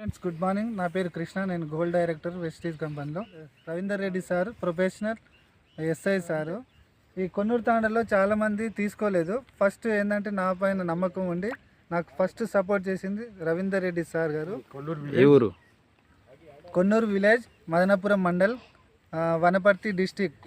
Friends good morning. నా పేరు కృష్ణ. నేను గోల్డ్ డైరెక్టర్ వెస్టీజ్ కంపెనీలో. Ravinder Reddy sir professional SI sir. ఈ కొన్నూరు తాండలో చాలామంది తీసుకోలేదు. ఫస్ట్ ఏంటంటే నా పైన నమ్మకం ఉండి నాకు ఫస్ట్ సపోర్ట్ చేసింది రవీందర్ రెడ్డి సార్ గారు. Konnur village, Madanapuram mandal, Wanaparthy district.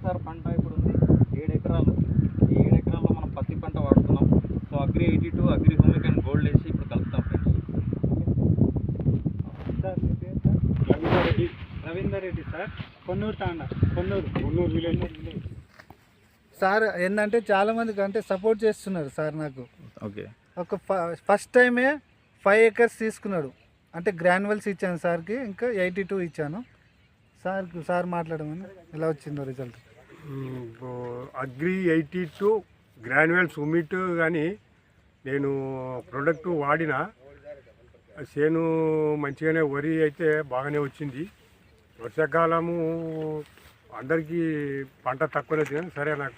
Sir పంట ఇప్పుడు ఉంది 7 ఎకరాలు. ఈ 7 ఎకరాల్లో మనం పత్తి పంట వాడుతున్నాం. So agri 82 agri humic and gold వేసి ఇప్పుడు కలుపుతాం ఫ్రెండ్స్. రవీందర్ రెడ్డి సార్, కొన్నూరు తాండా, కొన్నూరు విలేజ్ సార్. ఏంటంటే చాలామందికి అంటే సపోర్ట్ చేస్తున్నారు సార్. నాకు ఓకే ఒక ఫస్ట్ టైమే 5 acres తీసుకున్నాడు. అంటే గ్రాన్యువల్స్ ఇచ్చాను సార్కి, ఇంకా 82 ఇచ్చాను సార్ మాట్లాడమని. ఎలా వచ్చిందో రిజల్ట్? అగ్రి 82 గ్రాన్యువల్స్ ఉమిట్ కానీ నేను ప్రోడక్ట్ వాడిన చేను మంచిగానే, వరి అయితే బాగానే వచ్చింది. వర్షాకాలము అందరికీ పంట తక్కువనే వచ్చింది, సరే నాకు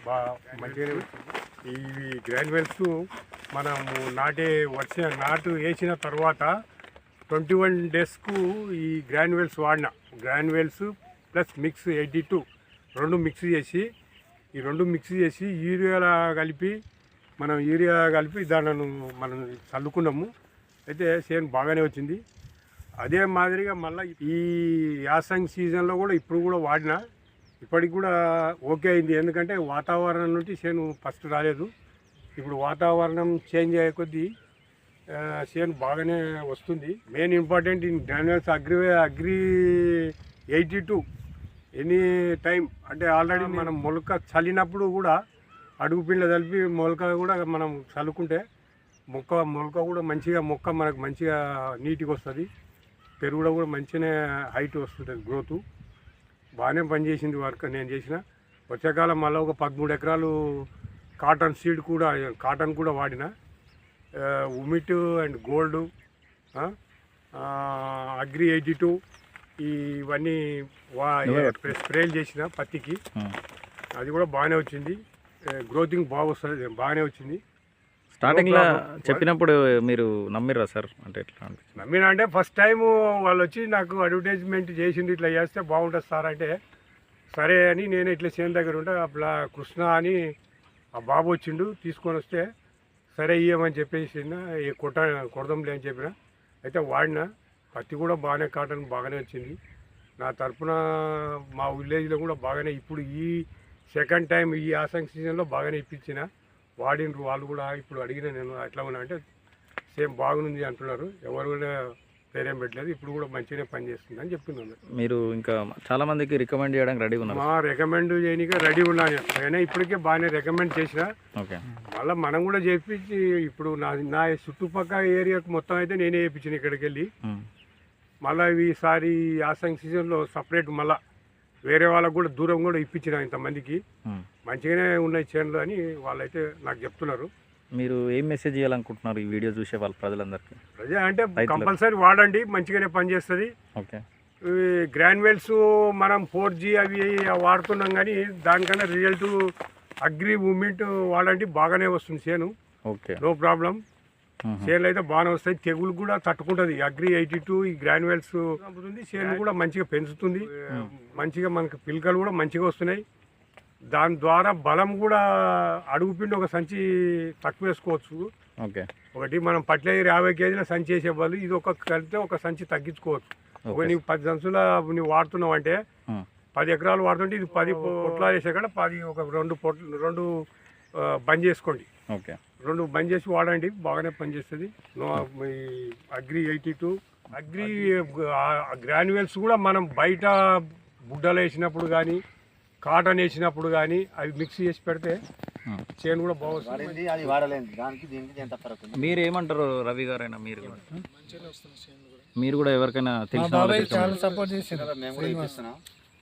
మంచిగానే వచ్చింది. ఈ గ్రాన్యువల్స్ మనము నాటు వేసిన తర్వాత 21 daysకు ఈ గ్రాన్యువల్స్ వాడిన. గ్రాన్యువల్స్ ప్లస్ మిక్స్ 82 రెండు మిక్స్ చేసి యూరియా కలిపి దాన్ని మనం చల్లుకున్నాము. అయితే చేను బాగానే వచ్చింది. అదే మాదిరిగా మళ్ళీ ఈ యాసంగి సీజన్లో కూడా ఇప్పుడు కూడా వాడిన, ఇప్పటికి కూడా ఓకే అయింది. ఎందుకంటే వాతావరణం నుండి చేను ఫస్ట్ రాలేదు. ఇప్పుడు వాతావరణం చేంజ్ అయ్యే కొద్దీ చేను బాగానే వస్తుంది. Main important in granules agri 82 any time అంటే ఆల్రెడీ మనం మొలక చల్లినప్పుడు కూడా అడుగు పిండ కలిపి మొలక కూడా మనం చల్లుకుంటే మొలక కూడా మంచిగా మనకు మంచిగా నీట్గా వస్తుంది. పెరుగులో కూడా మంచిగానే హైట్ వస్తుంటుంది, గ్రోత్ బాగానే పనిచేసింది వర్క్ నేను చేసిన. వర్షాకాలం మళ్ళీ ఒక 13 ఎకరాలు కాటన్ కూడా వాడిన. ఉమిట్ అండ్ గోల్డ్, అగ్రి 82 ఇవన్నీ స్ప్రేలు చేసిన పత్తికి. అది కూడా బాగానే వచ్చింది. గ్రోతింగ్ బాగానే వచ్చింది. స్టార్టింగ్లో చెప్పినప్పుడు మీరు నమ్మిరా సార్? అంటే ఎట్లా నమ్మినా అంటే ఫస్ట్ టైం వాళ్ళు వచ్చి నాకు అడ్వర్టైజ్మెంట్ చేసింది, ఇట్లా చేస్తే బాగుంటుంది సార్ అంటే సరే అని నేను ఇట్లా చేను దగ్గర ఉంటే అట్లా కృష్ణ అని ఆ బాబు వచ్చిండు, తీసుకొని వస్తే సరే ఇయ్యమని చెప్పేసి కొడదాంలే అని చెప్పిన. అయితే వాడిన పత్తి కూడా బాగానే, కాటన్ బాగానే వచ్చింది. నా తరఫున మా విలేజ్లో కూడా బాగానే ఇప్పుడు ఈ సెకండ్ టైం ఈ యాసంగి సీజన్లో బాగానే ఇప్పించిన. వాడినరు వాళ్ళు కూడా. ఇప్పుడు అడిగిన నేను ఎట్లా ఉన్నా అంటే సేమ్ బాగుంది అంటున్నారు. ఎవరు కూడా పేరేం పెట్టలేదు. ఇప్పుడు కూడా మంచిగానే పనిచేస్తుంది అని చెప్తున్నాను. మీరు ఇంకా చాలా మందికి రికమెండ్ చేయడానికి రెడీ ఉన్నారు? రికమెండ్ చేయడానికి రెడీ ఉన్నాను. అయినా ఇప్పటికే బాగానే రికమెండ్ చేసిన. ఓకే, మళ్ళీ మనం కూడా చేయించి ఇప్పుడు నా చుట్టుపక్కల ఏరియాకు మొత్తం అయితే నేనే చేయించిన ఇక్కడికి వెళ్ళి. మళ్ళీ ఈసారి యాసంగి సీజన్లో సపరేట్ మళ్ళీ వేరే వాళ్ళకు కూడా దూరం కూడా ఇప్పించిన ఇంతమందికి. మంచిగానే ఉన్నాయి చేనులు అని వాళ్ళైతే నాకు చెప్తున్నారు. మీరు ఏం మెసేజ్ చేయాలనుకుంటున్నారు ఈ వీడియో చూసే వాళ్ళ ప్రజలందరికీ? అంటే కంపల్సరీ వాడండి, మంచిగానే పనిచేస్తుంది. ఓకే, గ్రాన్యువల్స్ మనం 4G అవి వాడుతున్నాం కానీ దానికన్నా రిజల్ట్ అగ్రి మూమెంట్ వాడండి, బాగానే వస్తుంది చేను. Okay, no problem. చేనులు అయితే బాగానే వస్తాయి, తెగులు కూడా తట్టుకుంటుంది. అగ్రి 82 ఈ గ్రాన్యువల్స్ చేను కూడా మంచిగా పెంచుతుంది. మంచిగా మనకు పిలకలు కూడా మంచిగా వస్తున్నాయి. దాని ద్వారా బలం కూడా అడుగుపిండి ఒక సంచి తక్కువ వేసుకోవచ్చు. ఓకే, ఒకటి మనం పట్లేరు 50 kg సంచి వేసే బదులు ఇది కలిపితే ఒక సంచి తగ్గించుకోవచ్చు. ఒక నీవు 10 సంచుల నువ్వు వాడుతున్నావు అంటే 10 ఎకరాలు వాడుతుంటే ఇది 10 పొట్లాలు వేసే కాడ 10 ఒక 2 బంద్ చేసుకోండి. ఓకే, 2 బంద్ చేసి వాడండి, బాగానే పనిచేస్తుంది. అగ్రి 82 అగ్రి గ్రాన్యువల్స్ కూడా మనం బయట బుడ్డలు వేసినప్పుడు కానీ కాటన్ వేసినప్పుడు కానీ అవి మిక్స్ చేసి పెడితే చేను కూడా బాగుంటుంది. మీరు ఏమంటారు రవి గారైనా? మీరు కూడా ఎవరికైనా తెలిసిన చాలా సపోర్ట్ చేశారు.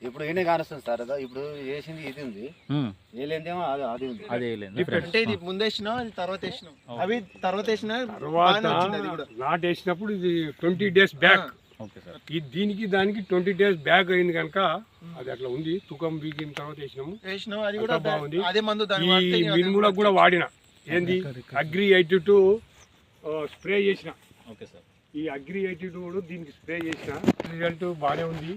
ఇప్పుడు ఈయన కానొస్తుంది సార్. ఇప్పుడు చేసింది ఇది ఉంది, ఏలేందేమో అది ఉంది. అంటే ఇది ముందు వేసినాం, అది తర్వాత వేసినాం. అవి తర్వాత వేసిన నాటు వేసినప్పుడు ఇది 20 days బ్యాక్ ఓకే సార్. దీనికి దానికి 20 days బ్యాక్ అయింది కనుక అది అట్లా ఉంది. తూకం వీకిన తర్వాత వేసినాము. అది కూడా అంతా బాగుంది. అదే మందు దాని ఈ వాడితే ఇంకా మినుములకు కూడా వాడిన ఏంది అగ్రి 82 స్ప్రే చేసిన. Okay sir. ఈ అగ్రి 82 దీనికి స్ప్రే చేసిన రిజల్ట్ బాగానే ఉంది.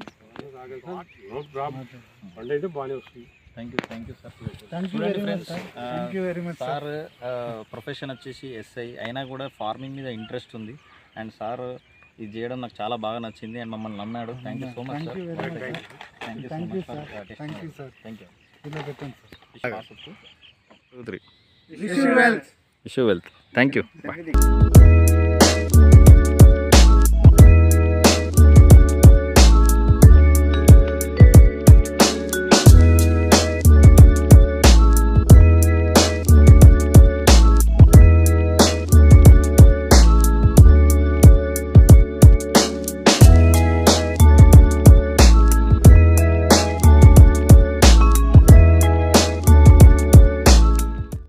నో ప్రాబ్లం, పంట అయితే బాగానే వస్తుంది. Thank you sir. Thank you very much sir. Thank you very much sir profession వచ్చేసి ఎస్ఐ అయినా కూడా ఫార్మింగ్ మీద ఇంట్రెస్ట్ ఉంది. అండ్ సార్ ఇది చేయడం నాకు చాలా బాగా నచ్చింది అండ్ మమ్మల్ని నమ్మాడు. Thank you so much sir. Thank you sir. Thank you sir. Thank you. ఇలా పెట్టండి sir. Wish you wealth. Thank you. Bye.